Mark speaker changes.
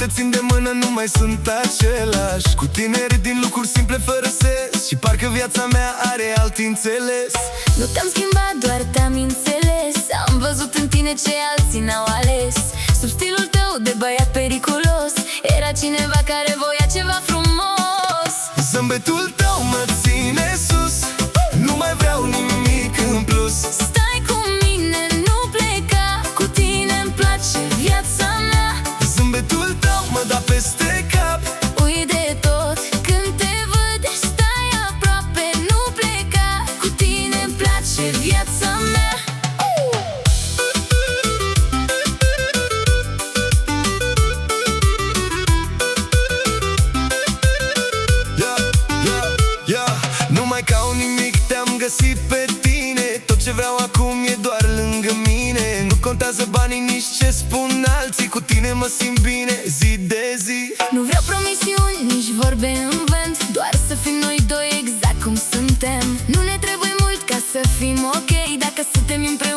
Speaker 1: te țin de mână, nu mai sunt același. Cu tine rid din lucruri simple fără sens și parcă viața mea are alt înțeles.
Speaker 2: Nu te-am schimbat, doar te-am înțeles. Am văzut în tine ce alții n-au ales. Sub stilul tău de băiat periculos era cineva care voia ceva frumos.
Speaker 1: Zâmbetul tău mă ține sus, nu mai vreau nimic în plus.
Speaker 2: Stai cu mine, nu pleca, cu tine-mi place viața mea.
Speaker 1: Zâmbetul tău mă da peste cap,
Speaker 2: Uit de tot când te văd, stai aproape, nu pleca, cu tine-mi place viața mea.
Speaker 1: Nu mai caut nimic, te-am găsit pe tine. Tot ce vreau acum e doar lângă mine. Nu contează banii, nici ce spun alții. Cu tine mă simt bine zi de zi.
Speaker 2: Nu vreau promisiuni, nici vorbe în vânt, doar să fim noi doi exact cum suntem. Nu ne trebuie mult ca să fim ok, dacă suntem împreună